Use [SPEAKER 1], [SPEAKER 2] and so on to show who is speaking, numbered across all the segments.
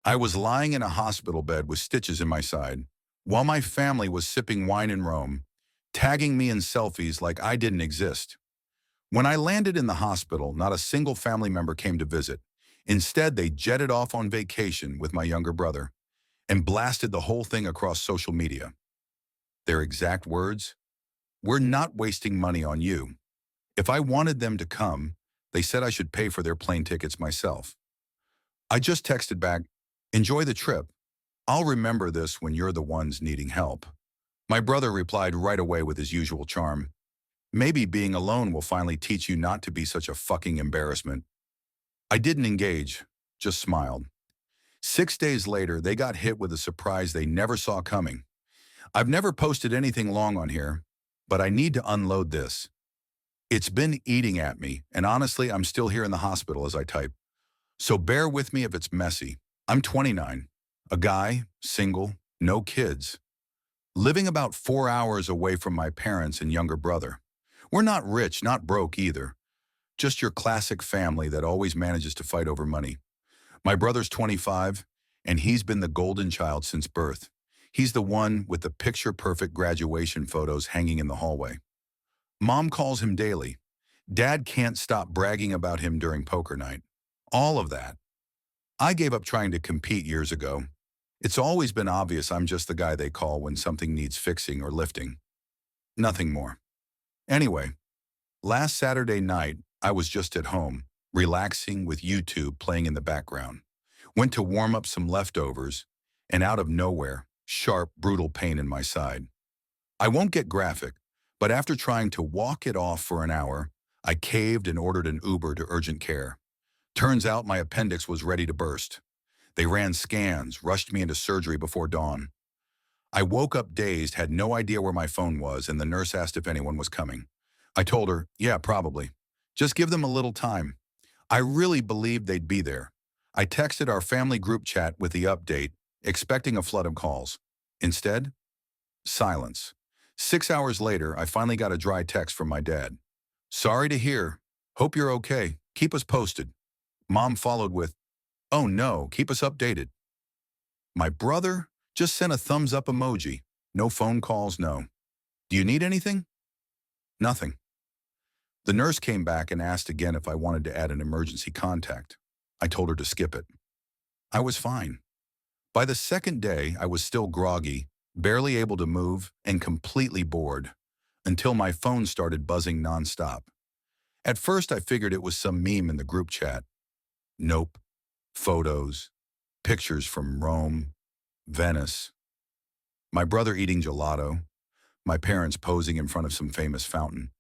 [SPEAKER 1] I was lying in a hospital bed with stitches in my side, while my family was sipping wine in Rome, tagging me in selfies like I didn't exist. When I landed in the hospital, not a single family member came to visit. Instead, they jetted off on vacation with my younger brother and blasted the whole thing across social media. Their exact words: "We're not wasting money on you." If I wanted them to come, they said I should pay for their plane tickets myself. I just texted back, "Enjoy the trip. I'll remember this when you're the ones needing help." My brother replied right away with his usual charm: "Maybe being alone will finally teach you not to be such a fucking embarrassment." I didn't engage, just smiled. 6 days later, they got hit with a surprise they never saw coming. I've never posted anything long on here, but I need to unload this. It's been eating at me, and honestly, I'm still here in the hospital as I type. So bear with me if it's messy. I'm 29, a guy, single, no kids, living about 4 hours away from my parents and younger brother. We're not rich, not broke either. Just your classic family that always manages to fight over money. My brother's 25, and he's been the golden child since birth. He's the one with the picture-perfect graduation photos hanging in the hallway. Mom calls him daily. Dad can't stop bragging about him during poker night. All of that. I gave up trying to compete years ago. It's always been obvious I'm just the guy they call when something needs fixing or lifting. Nothing more. Anyway, last Saturday night, I was just at home, relaxing with YouTube playing in the background. Went to warm up some leftovers, and out of nowhere, sharp, brutal pain in my side. I won't get graphic, but after trying to walk it off for an hour, I caved and ordered an Uber to urgent care. Turns out my appendix was ready to burst. They ran scans, rushed me into surgery before dawn. I woke up dazed, had no idea where my phone was, and the nurse asked if anyone was coming. I told her, yeah, probably. Just give them a little time. I really believed they'd be there. I texted our family group chat with the update, expecting a flood of calls. Instead, silence. 6 hours later, I finally got a dry text from my dad. "Sorry to hear. Hope you're okay. Keep us posted." Mom followed with, "Oh no, keep us updated." My brother just sent a thumbs up emoji. No phone calls, no. "Do you need anything?" Nothing. The nurse came back and asked again if I wanted to add an emergency contact. I told her to skip it. I was fine. By the second day, I was still groggy, barely able to move, and completely bored, until my phone started buzzing nonstop. At first, I figured it was some meme in the group chat. Nope. Photos, pictures from Rome, Venice, my brother eating gelato, my parents posing in front of some famous fountain.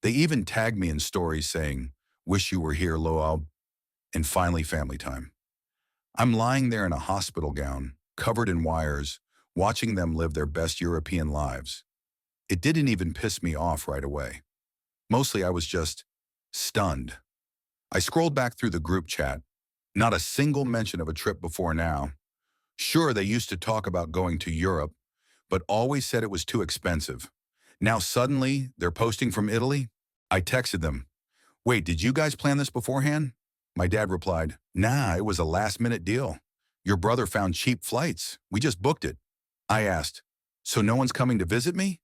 [SPEAKER 1] They even tagged me in stories saying, "Wish you were here, Loab," and finally family time. I'm lying there in a hospital gown, covered in wires, watching them live their best European lives. It didn't even piss me off right away. Mostly I was just stunned. I scrolled back through the group chat. Not a single mention of a trip before now. Sure, they used to talk about going to Europe, but always said it was too expensive. Now suddenly, they're posting from Italy? I texted them, "Wait, did you guys plan this beforehand?" My dad replied, "Nah, it was a last-minute deal. Your brother found cheap flights. We just booked it." I asked, "So no one's coming to visit me?"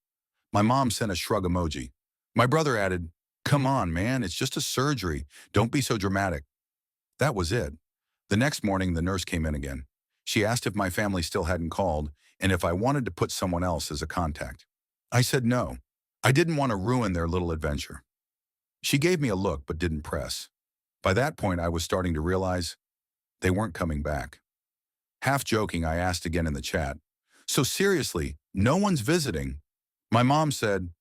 [SPEAKER 1] My mom sent a shrug emoji. My brother added, "Come on, man, it's just a surgery. Don't be so dramatic." That was it. The next morning, the nurse came in again. She asked if my family still hadn't called and if I wanted to put someone else as a contact. I said no. I didn't want to ruin their little adventure. She gave me a look but didn't press. By that point, I was starting to realize they weren't coming back. Half joking, I asked again in the chat, "So seriously, no one's visiting?" My mom said,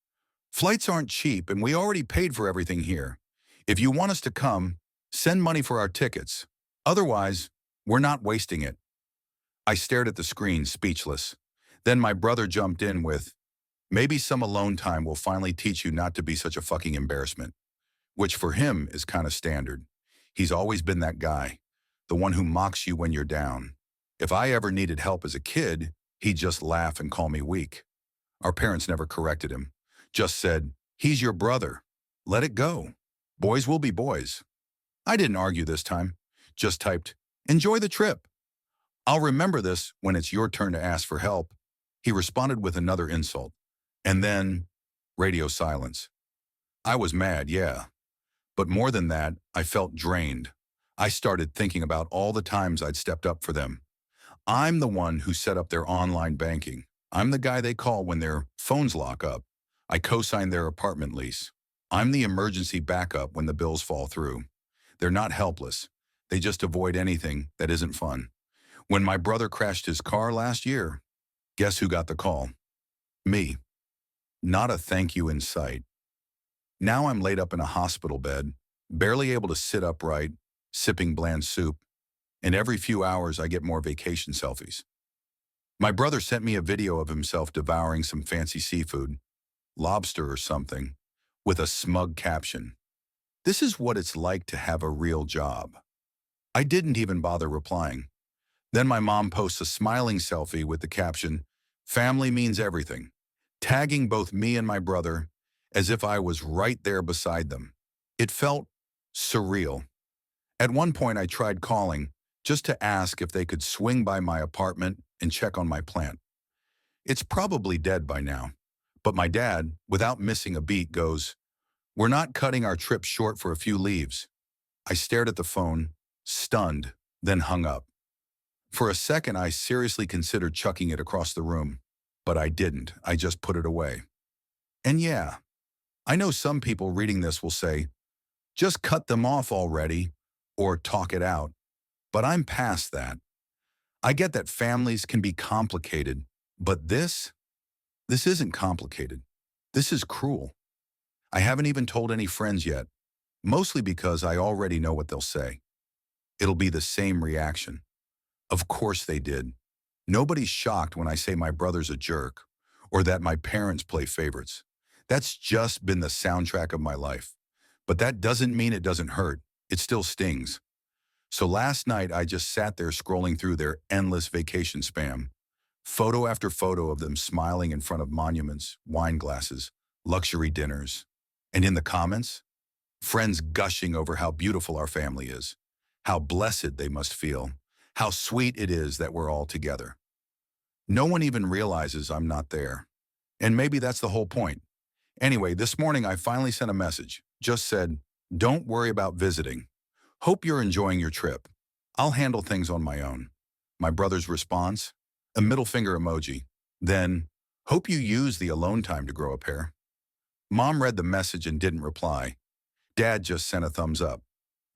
[SPEAKER 1] "Flights aren't cheap and we already paid for everything here. If you want us to come, send money for our tickets. Otherwise, we're not wasting it." I stared at the screen, speechless. Then my brother jumped in with, "Maybe some alone time will finally teach you not to be such a fucking embarrassment," which for him is kind of standard. He's always been that guy, the one who mocks you when you're down. If I ever needed help as a kid, he'd just laugh and call me weak. Our parents never corrected him, just said, "He's your brother. Let it go. Boys will be boys." I didn't argue this time, just typed, "Enjoy the trip." I'll remember this when it's your turn to ask for help. He responded with another insult. And then, radio silence. I was mad, yeah. But more than that, I felt drained. I started thinking about all the times I'd stepped up for them. I'm the one who set up their online banking. I'm the guy they call when their phones lock up. I co-signed their apartment lease. I'm the emergency backup when the bills fall through. They're not helpless. They just avoid anything that isn't fun. When my brother crashed his car last year, guess who got the call? Me. Not a thank you in sight. Now I'm laid up in a hospital bed, barely able to sit upright, sipping bland soup, and every few hours I get more vacation selfies. My brother sent me a video of himself devouring some fancy seafood, lobster or something, with a smug caption. This is what it's like to have a real job. I didn't even bother replying. Then my mom posts a smiling selfie with the caption, "Family means everything," tagging both me and my brother as if I was right there beside them. It felt surreal. At one point I tried calling just to ask if they could swing by my apartment and check on my plant. It's probably dead by now. But my dad, without missing a beat, goes, "We're not cutting our trip short for a few leaves." I stared at the phone, stunned, then hung up. For a second, I seriously considered chucking it across the room, but I didn't. I just put it away. And yeah, I know some people reading this will say, just cut them off already, or talk it out. But I'm past that. I get that families can be complicated, but this isn't complicated. This is cruel. I haven't even told any friends yet, mostly because I already know what they'll say. It'll be the same reaction. Of course they did. Nobody's shocked when I say my brother's a jerk or that my parents play favorites. That's just been the soundtrack of my life. But that doesn't mean it doesn't hurt. It still stings. So last night I just sat there scrolling through their endless vacation spam. Photo after photo of them smiling in front of monuments, wine glasses, luxury dinners. And in the comments, friends gushing over how beautiful our family is, how blessed they must feel, how sweet it is that we're all together. No one even realizes I'm not there. And maybe that's the whole point. Anyway, this morning I finally sent a message. Just said, "Don't worry about visiting. Hope you're enjoying your trip. I'll handle things on my own." My brother's response? A middle finger emoji. Then, "Hope you use the alone time to grow a pair." Mom read the message and didn't reply. Dad just sent a thumbs up.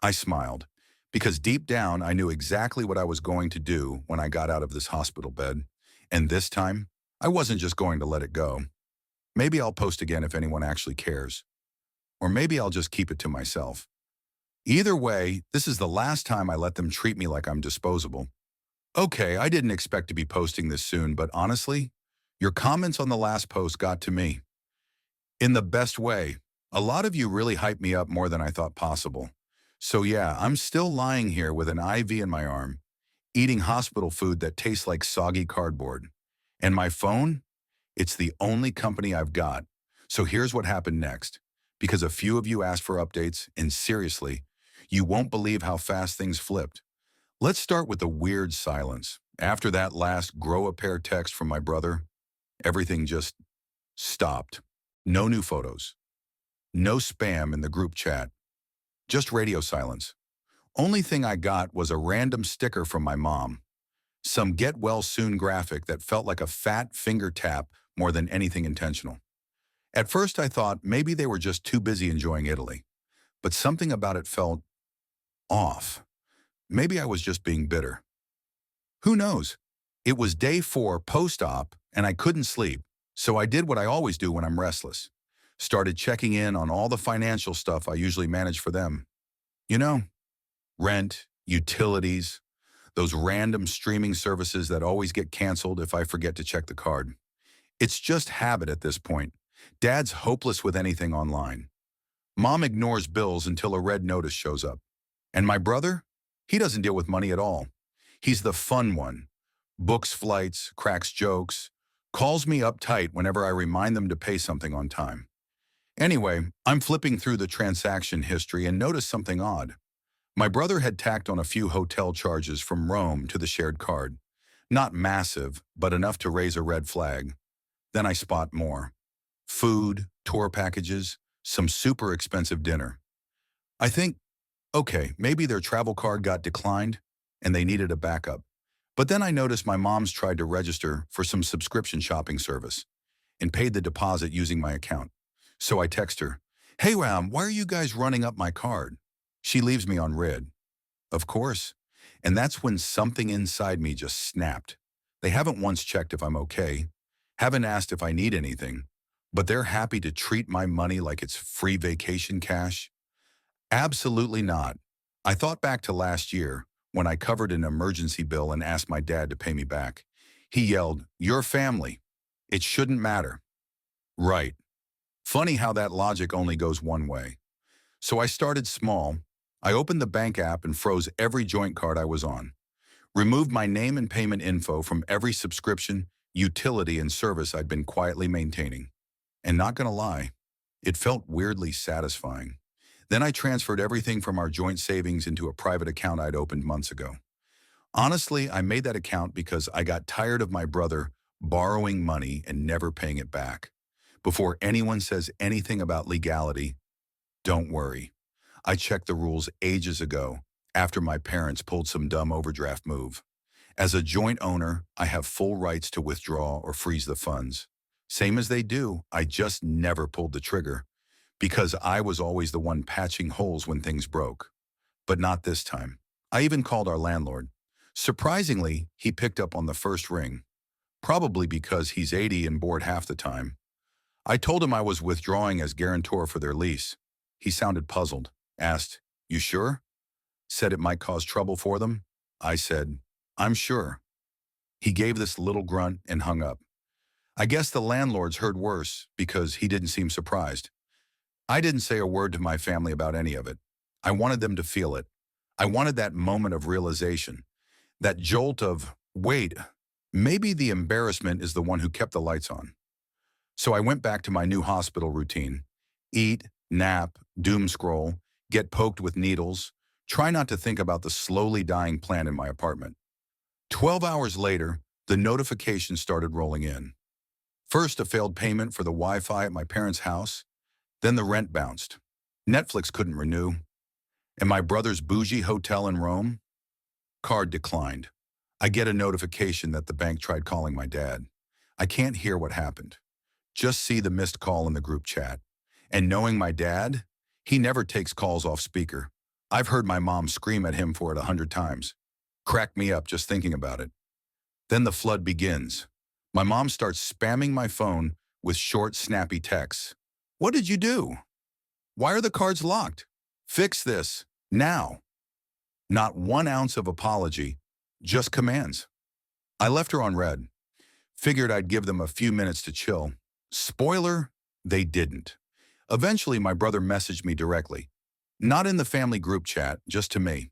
[SPEAKER 1] I smiled, because deep down I knew exactly what I was going to do when I got out of this hospital bed. And this time, I wasn't just going to let it go. Maybe I'll post again if anyone actually cares. Or maybe I'll just keep it to myself. Either way, this is the last time I let them treat me like I'm disposable. Okay, I didn't expect to be posting this soon, but honestly, your comments on the last post got to me. In the best way. A lot of you really hyped me up more than I thought possible. So yeah, I'm still lying here with an IV in my arm, eating hospital food that tastes like soggy cardboard. And my phone? It's the only company I've got. So here's what happened next. Because a few of you asked for updates, and seriously, you won't believe how fast things flipped. Let's start with the weird silence. After that last grow a pair text from my brother, everything just stopped. No new photos. No spam in the group chat. Just radio silence. Only thing I got was a random sticker from my mom. Some get well soon graphic that felt like a fat finger tap more than anything intentional. At first I thought maybe they were just too busy enjoying Italy, but something about it felt off. Maybe I was just being bitter. Who knows? It was day 4 post-op and I couldn't sleep, so I did what I always do when I'm restless. Started checking in on all the financial stuff I usually manage for them. You know, rent, utilities, those random streaming services that always get canceled if I forget to check the card. It's just habit at this point. Dad's hopeless with anything online. Mom ignores bills until a red notice shows up. And my brother? He doesn't deal with money at all. He's the fun one. Books flights, cracks jokes, calls me uptight whenever I remind them to pay something on time. Anyway, I'm flipping through the transaction history and noticed something odd. My brother had tacked on a few hotel charges from Rome to the shared card. Not massive, but enough to raise a red flag. Then I spot more. Food, tour packages, some super expensive dinner. I think, okay, maybe their travel card got declined and they needed a backup. But then I noticed my mom's tried to register for some subscription shopping service and paid the deposit using my account. So I text her, "Hey, Ram, why are you guys running up my card?" She leaves me on red. Of course. And that's when something inside me just snapped. They haven't once checked if I'm okay, haven't asked if I need anything, but they're happy to treat my money like it's free vacation cash. Absolutely not. I thought back to last year when I covered an emergency bill and asked my dad to pay me back. He yelled, "Your family. It shouldn't matter." Right. Funny how that logic only goes one way. So I started small. I opened the bank app and froze every joint card I was on. Removed my name and payment info from every subscription, utility, and service I'd been quietly maintaining. And not gonna lie, it felt weirdly satisfying. Then I transferred everything from our joint savings into a private account I'd opened months ago. Honestly, I made that account because I got tired of my brother borrowing money and never paying it back. Before anyone says anything about legality, don't worry. I checked the rules ages ago after my parents pulled some dumb overdraft move. As a joint owner, I have full rights to withdraw or freeze the funds. Same as they do, I just never pulled the trigger because I was always the one patching holes when things broke. But not this time. I even called our landlord. Surprisingly, he picked up on the first ring, probably because he's 80 and bored half the time. I told him I was withdrawing as guarantor for their lease. He sounded puzzled, asked, "You sure?" Said it might cause trouble for them. I said, "I'm sure." He gave this little grunt and hung up. I guess the landlords heard worse because he didn't seem surprised. I didn't say a word to my family about any of it. I wanted them to feel it. I wanted that moment of realization, that jolt of, wait, maybe the embarrassment is the one who kept the lights on. So I went back to my new hospital routine. Eat, nap, doom scroll, get poked with needles, try not to think about the slowly dying plant in my apartment. 12 hours later, the notifications started rolling in. First, a failed payment for the Wi-Fi at my parents' house. Then the rent bounced. Netflix couldn't renew. And my brother's bougie hotel in Rome? Card declined. I get a notification that the bank tried calling my dad. I can't hear what happened. Just see the missed call in the group chat. And knowing my dad, he never takes calls off speaker. I've heard my mom scream at him for it 100 times. Crack me up just thinking about it. Then the flood begins. My mom starts spamming my phone with short, snappy texts. "What did you do? Why are the cards locked? Fix this, now." Not 1 ounce of apology, just commands. I left her on red. Figured I'd give them a few minutes to chill. Spoiler, they didn't. Eventually, my brother messaged me directly. Not in the family group chat, just to me.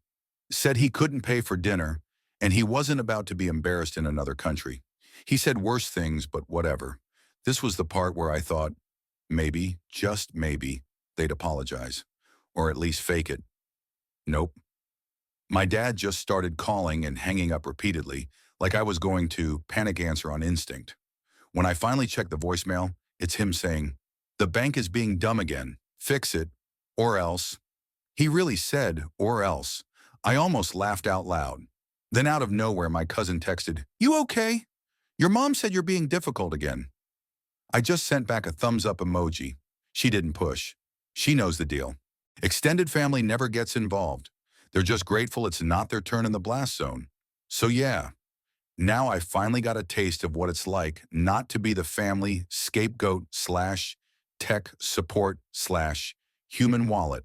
[SPEAKER 1] Said he couldn't pay for dinner, and he wasn't about to be embarrassed in another country. He said worse things, but whatever. This was the part where I thought, maybe, just maybe, they'd apologize. Or at least fake it. Nope. My dad just started calling and hanging up repeatedly, like I was going to panic answer on instinct. When I finally checked the voicemail, it's him saying, "The bank is being dumb again. Fix it. Or else." He really said, "or else." I almost laughed out loud. Then out of nowhere, my cousin texted, "You okay? Your mom said you're being difficult again." I just sent back a thumbs up emoji. She didn't push. She knows the deal. Extended family never gets involved. They're just grateful it's not their turn in the blast zone. So yeah, now I finally got a taste of what it's like not to be the family scapegoat slash tech support slash human wallet.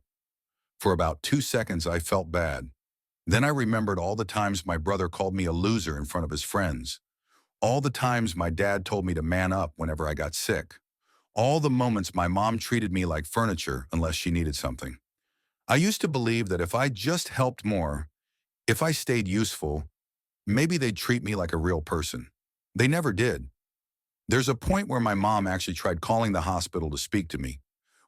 [SPEAKER 1] For about 2 seconds, I felt bad. Then I remembered all the times my brother called me a loser in front of his friends. All the times my dad told me to man up whenever I got sick. All the moments my mom treated me like furniture unless she needed something. I used to believe that if I just helped more, if I stayed useful, maybe they'd treat me like a real person. They never did. There's a point where my mom actually tried calling the hospital to speak to me.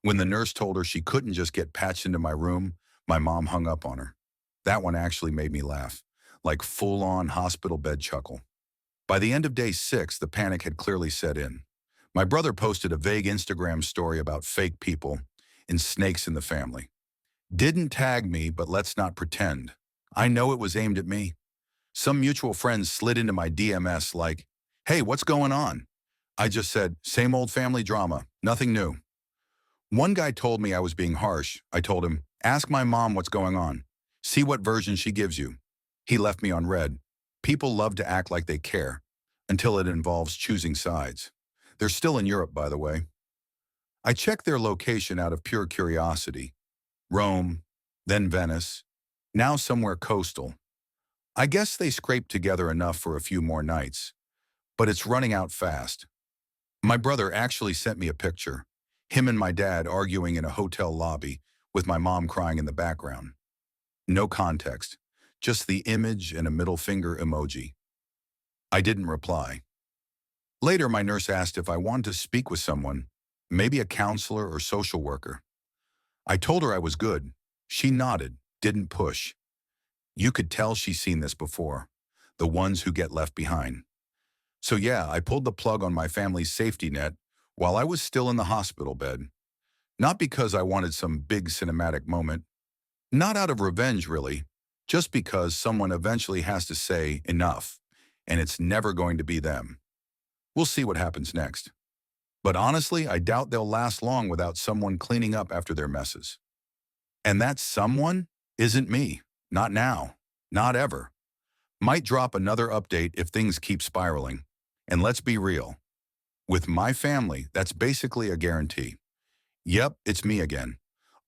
[SPEAKER 1] When the nurse told her she couldn't just get patched into my room, my mom hung up on her. That one actually made me laugh, like full-on hospital bed chuckle. By the end of day 6, the panic had clearly set in. My brother posted a vague Instagram story about fake people and snakes in the family. Didn't tag me, but let's not pretend. I know it was aimed at me. Some mutual friends slid into my DMS like, "Hey, what's going on?" I just said, "Same old family drama, nothing new." One guy told me I was being harsh. I told him, "Ask my mom what's going on. See what version she gives you." He left me on red. People love to act like they care, until it involves choosing sides. They're still in Europe, by the way. I checked their location out of pure curiosity. Rome, then Venice, now somewhere coastal. I guess they scraped together enough for a few more nights, but it's running out fast. My brother actually sent me a picture. Him and my dad arguing in a hotel lobby with my mom crying in the background. No context, just the image and a middle finger emoji. I didn't reply. Later, my nurse asked if I wanted to speak with someone, maybe a counselor or social worker. I told her I was good. She nodded, didn't push. You could tell she's seen this before, the ones who get left behind. So yeah, I pulled the plug on my family's safety net while I was still in the hospital bed. Not because I wanted some big cinematic moment, not out of revenge really, just because someone eventually has to say enough, and it's never going to be them. We'll see what happens next. But honestly, I doubt they'll last long without someone cleaning up after their messes. And that someone isn't me. Not now. Not ever. Might drop another update if things keep spiraling. And let's be real. With my family, that's basically a guarantee. Yep, it's me again.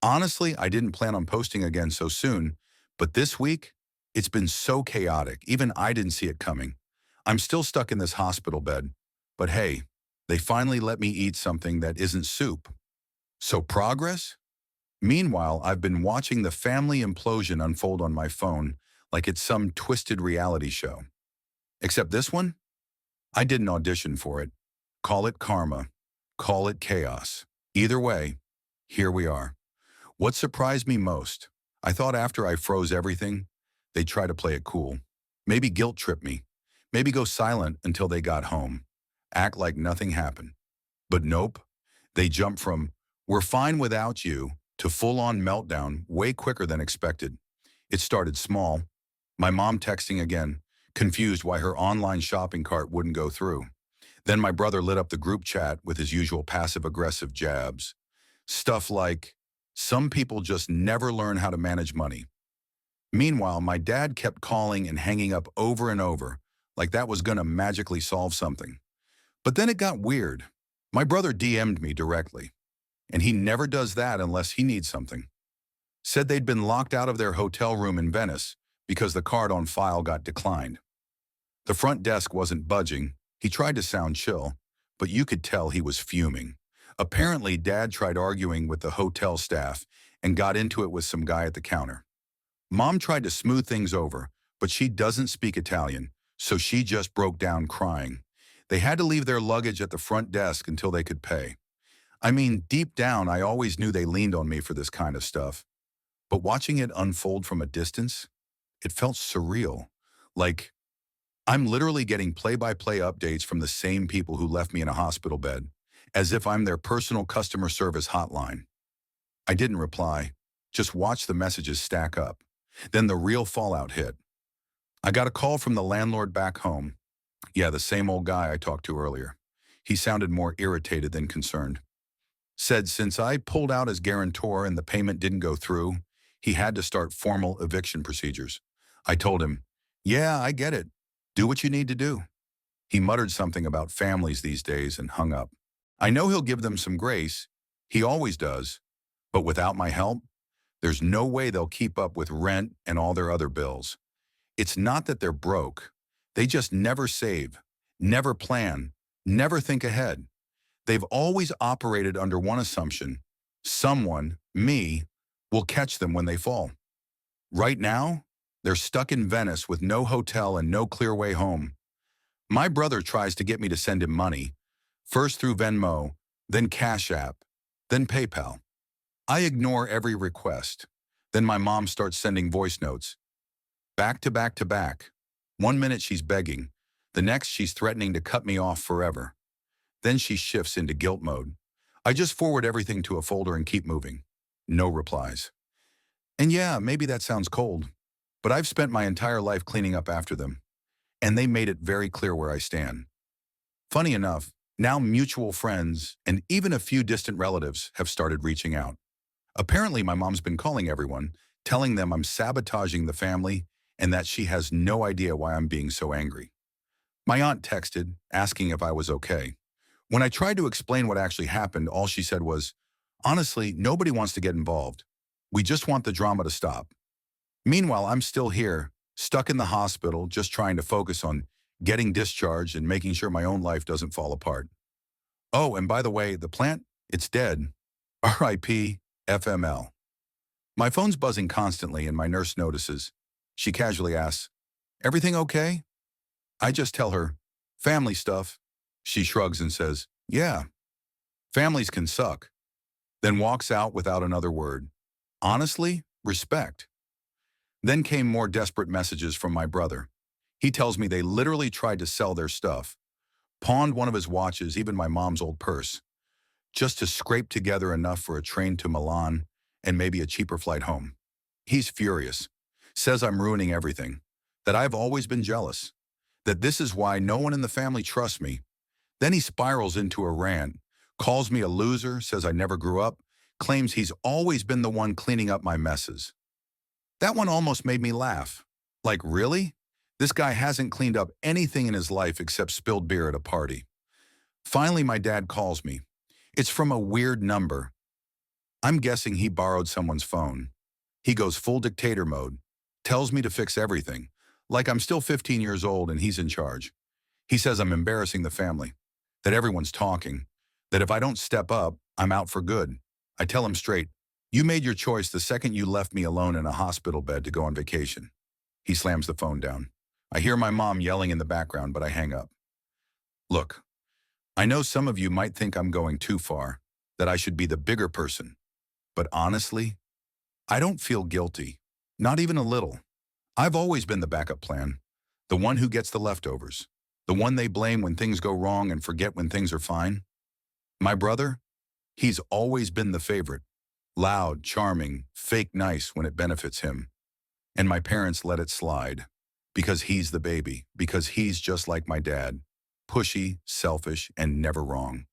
[SPEAKER 1] Honestly, I didn't plan on posting again so soon, but this week, it's been so chaotic. Even I didn't see it coming. I'm still stuck in this hospital bed. But hey, they finally let me eat something that isn't soup. So progress? Meanwhile, I've been watching the family implosion unfold on my phone like it's some twisted reality show. Except this one? I didn't audition for it. Call it karma. Call it chaos. Either way, here we are. What surprised me most? I thought after I froze everything, they'd try to play it cool. Maybe guilt trip me. Maybe go silent until they got home. Act like nothing happened. But nope. They jumped from, "We're fine without you," to full-on meltdown way quicker than expected. It started small. My mom texting again, confused why her online shopping cart wouldn't go through. Then my brother lit up the group chat with his usual passive-aggressive jabs. Stuff like, "Some people just never learn how to manage money." Meanwhile, my dad kept calling and hanging up over and over, like that was gonna magically solve something. But then it got weird. My brother DM'd me directly, and he never does that unless he needs something. Said they'd been locked out of their hotel room in Venice because the card on file got declined. The front desk wasn't budging. He tried to sound chill, but you could tell he was fuming. Apparently, Dad tried arguing with the hotel staff and got into it with some guy at the counter. Mom tried to smooth things over, but she doesn't speak Italian, so she just broke down crying. They had to leave their luggage at the front desk until they could pay. I mean, deep down, I always knew they leaned on me for this kind of stuff. But watching it unfold from a distance, it felt surreal. Like, I'm literally getting play-by-play updates from the same people who left me in a hospital bed, as if I'm their personal customer service hotline. I didn't reply, just watched the messages stack up. Then the real fallout hit. I got a call from the landlord back home. Yeah, the same old guy I talked to earlier. He sounded more irritated than concerned. Said since I pulled out as guarantor and the payment didn't go through, he had to start formal eviction procedures. I told him, "Yeah, I get it. Do what you need to do." He muttered something about families these days and hung up. I know he'll give them some grace. He always does. But without my help, there's no way they'll keep up with rent and all their other bills. It's not that they're broke. They just never save, never plan, never think ahead. They've always operated under one assumption: someone, me, will catch them when they fall. Right now, they're stuck in Venice with no hotel and no clear way home. My brother tries to get me to send him money, first through Venmo, then Cash App, then PayPal. I ignore every request. Then my mom starts sending voice notes. Back to back to back. 1 minute she's begging. The next, she's threatening to cut me off forever. Then she shifts into guilt mode. I just forward everything to a folder and keep moving. No replies. And yeah, maybe that sounds cold, but I've spent my entire life cleaning up after them, and they made it very clear where I stand. Funny enough, now mutual friends and even a few distant relatives have started reaching out. Apparently, my mom's been calling everyone, telling them I'm sabotaging the family and that she has no idea why I'm being so angry. My aunt texted, asking if I was okay. When I tried to explain what actually happened, all she said was, "Honestly, nobody wants to get involved. We just want the drama to stop." Meanwhile, I'm still here, stuck in the hospital, just trying to focus on getting discharged and making sure my own life doesn't fall apart. Oh, and by the way, the plant, it's dead. RIP, FML. My phone's buzzing constantly and my nurse notices. She casually asks, "Everything okay?" I just tell her, "Family stuff." She shrugs and says, "Yeah, families can suck," then walks out without another word. Honestly, respect. Then came more desperate messages from my brother. He tells me they literally tried to sell their stuff, pawned one of his watches, even my mom's old purse, just to scrape together enough for a train to Milan and maybe a cheaper flight home. He's furious, says I'm ruining everything, that I've always been jealous, that this is why no one in the family trusts me. Then he spirals into a rant, calls me a loser, says I never grew up, claims he's always been the one cleaning up my messes. That one almost made me laugh. Like, really? This guy hasn't cleaned up anything in his life except spilled beer at a party. Finally, my dad calls me. It's from a weird number. I'm guessing he borrowed someone's phone. He goes full dictator mode, tells me to fix everything, like I'm still 15 years old and he's in charge. He says I'm embarrassing the family, that everyone's talking, that if I don't step up, I'm out for good. I tell him straight, "You made your choice the second you left me alone in a hospital bed to go on vacation." He slams the phone down. I hear my mom yelling in the background, but I hang up. Look, I know some of you might think I'm going too far, that I should be the bigger person. But honestly, I don't feel guilty. Not even a little. I've always been the backup plan. The one who gets the leftovers. The one they blame when things go wrong and forget when things are fine. My brother? He's always been the favorite. Loud, charming, fake nice when it benefits him. And my parents let it slide. Because he's the baby. Because he's just like my dad. Pushy, selfish, and never wrong.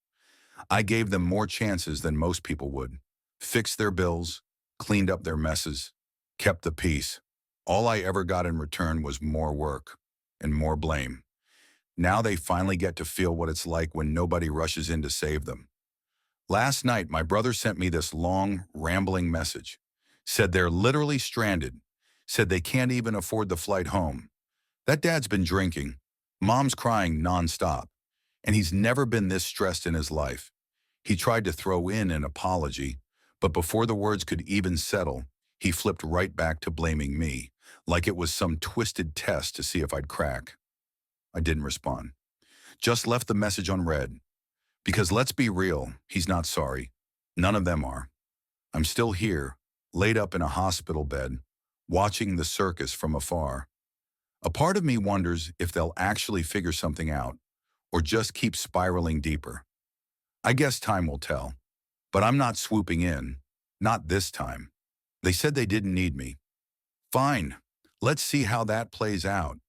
[SPEAKER 1] I gave them more chances than most people would. Fixed their bills, cleaned up their messes, kept the peace. All I ever got in return was more work and more blame. Now they finally get to feel what it's like when nobody rushes in to save them. Last night, my brother sent me this long, rambling message. Said they're literally stranded. Said they can't even afford the flight home. That dad's been drinking. Mom's crying nonstop. And he's never been this stressed in his life. He tried to throw in an apology, but before the words could even settle, he flipped right back to blaming me, like it was some twisted test to see if I'd crack. I didn't respond. Just left the message unread. Because let's be real, he's not sorry. None of them are. I'm still here, laid up in a hospital bed, watching the circus from afar. A part of me wonders if they'll actually figure something out, or just keep spiraling deeper. I guess time will tell. But I'm not swooping in. Not this time. They said they didn't need me. Fine. Let's see how that plays out.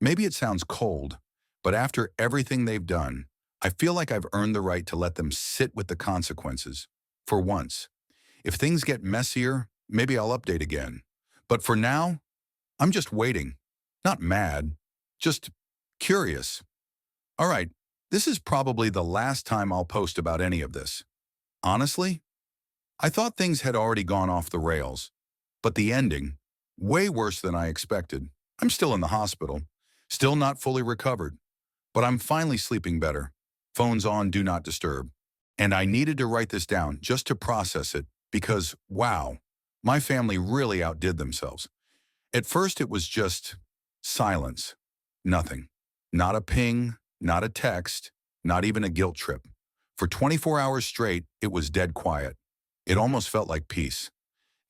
[SPEAKER 1] Maybe it sounds cold, but after everything they've done, I feel like I've earned the right to let them sit with the consequences. For once. If things get messier, maybe I'll update again. But for now, I'm just waiting. Not mad. Just curious. All right, this is probably the last time I'll post about any of this. Honestly, I thought things had already gone off the rails, but the ending, way worse than I expected. I'm still in the hospital, still not fully recovered, but I'm finally sleeping better. Phone's on Do Not Disturb. And I needed to write this down just to process it because, wow, my family really outdid themselves. At first, it was just silence. Nothing. Not a ping, not a text, not even a guilt trip. For 24 hours straight, it was dead quiet. It almost felt like peace.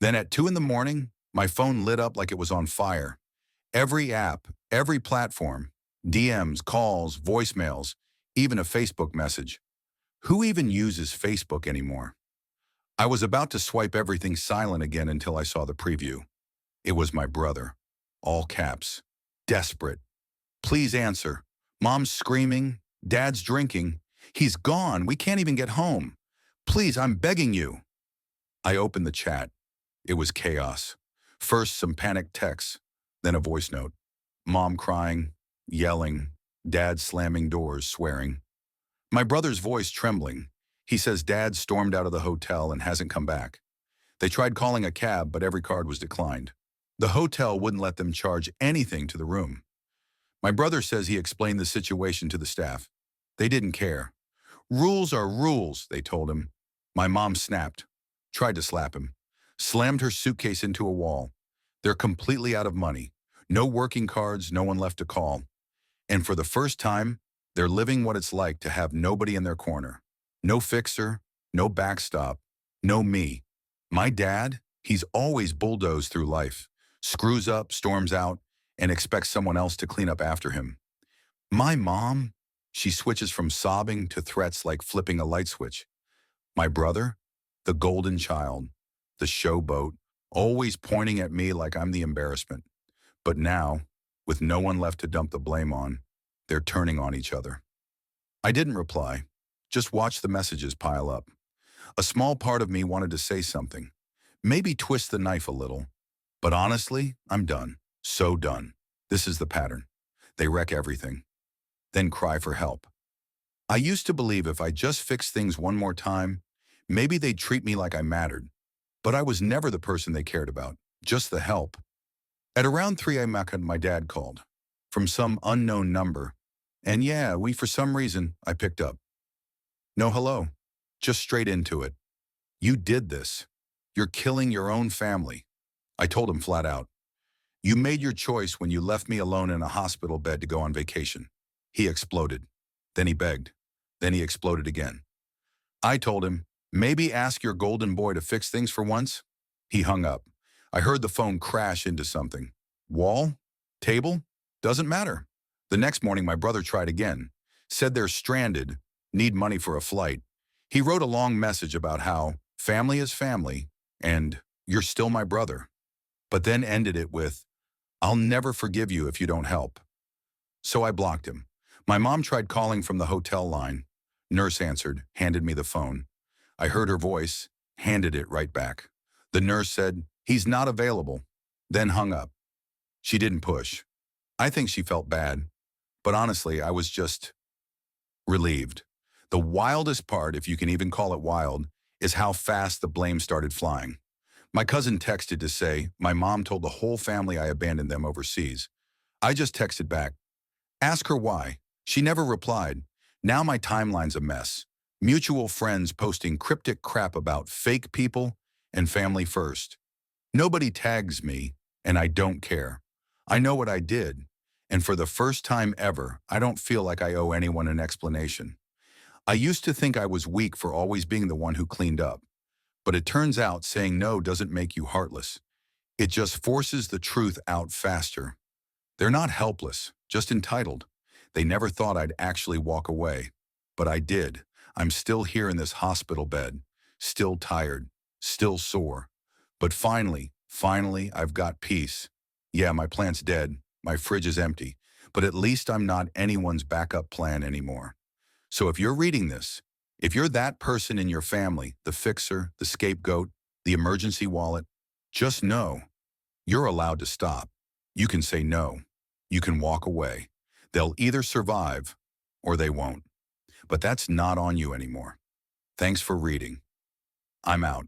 [SPEAKER 1] Then at 2 in the morning, my phone lit up like it was on fire. Every app, every platform, DMs, calls, voicemails, even a Facebook message. Who even uses Facebook anymore? I was about to swipe everything silent again until I saw the preview. It was my brother. All caps. Desperate. Please answer. Mom's screaming. Dad's drinking. He's gone. We can't even get home. Please, I'm begging you. I opened the chat. It was chaos. First, some panicked texts, then a voice note. Mom crying, yelling, dad slamming doors, swearing. My brother's voice trembling. He says dad stormed out of the hotel and hasn't come back. They tried calling a cab, but every card was declined. The hotel wouldn't let them charge anything to the room. My brother says he explained the situation to the staff. They didn't care. Rules are rules, they told him. My mom snapped, tried to slap him, slammed her suitcase into a wall. They're completely out of money. No working cards, no one left to call. And for the first time, they're living what it's like to have nobody in their corner. No fixer, no backstop, no me. My dad, he's always bulldozed through life, screws up, storms out, and expects someone else to clean up after him. My mom, she switches from sobbing to threats like flipping a light switch. My brother, the golden child, the showboat, always pointing at me like I'm the embarrassment. But now, with no one left to dump the blame on, they're turning on each other. I didn't reply, just watched the messages pile up. A small part of me wanted to say something, maybe twist the knife a little. But honestly, I'm done. So done. This is the pattern. They wreck everything, then cry for help. I used to believe if I just fixed things one more time, maybe they'd treat me like I mattered. But I was never the person they cared about, just the help. At around 3 a.m., my dad called, from some unknown number. And yeah, for some reason, I picked up. No hello, just straight into it. You did this. You're killing your own family. I told him flat out. You made your choice when you left me alone in a hospital bed to go on vacation. He exploded. Then he begged. Then he exploded again. I told him, maybe ask your golden boy to fix things for once. He hung up. I heard the phone crash into something. Wall? Table? Doesn't matter. The next morning, my brother tried again. Said they're stranded, need money for a flight. He wrote a long message about how family is family and you're still my brother. But then ended it with, I'll never forgive you if you don't help. So I blocked him. My mom tried calling from the hotel line. Nurse answered, handed me the phone. I heard her voice, handed it right back. The nurse said, he's not available, then hung up. She didn't push. I think she felt bad, but honestly, I was just relieved. The wildest part, if you can even call it wild, is how fast the blame started flying. My cousin texted to say, my mom told the whole family I abandoned them overseas. I just texted back, ask her why. She never replied. Now my timeline's a mess. Mutual friends posting cryptic crap about fake people and family first. Nobody tags me, and I don't care. I know what I did, and for the first time ever, I don't feel like I owe anyone an explanation. I used to think I was weak for always being the one who cleaned up, but it turns out saying no doesn't make you heartless. It just forces the truth out faster. They're not helpless, just entitled. They never thought I'd actually walk away, but I did. I'm still here in this hospital bed, still tired, still sore. But finally, I've got peace. Yeah, my plant's dead, my fridge is empty, but at least I'm not anyone's backup plan anymore. So if you're reading this, if you're that person in your family, the fixer, the scapegoat, the emergency wallet, just know you're allowed to stop. You can say no. You can walk away. They'll either survive or they won't. But that's not on you anymore. Thanks for reading. I'm out.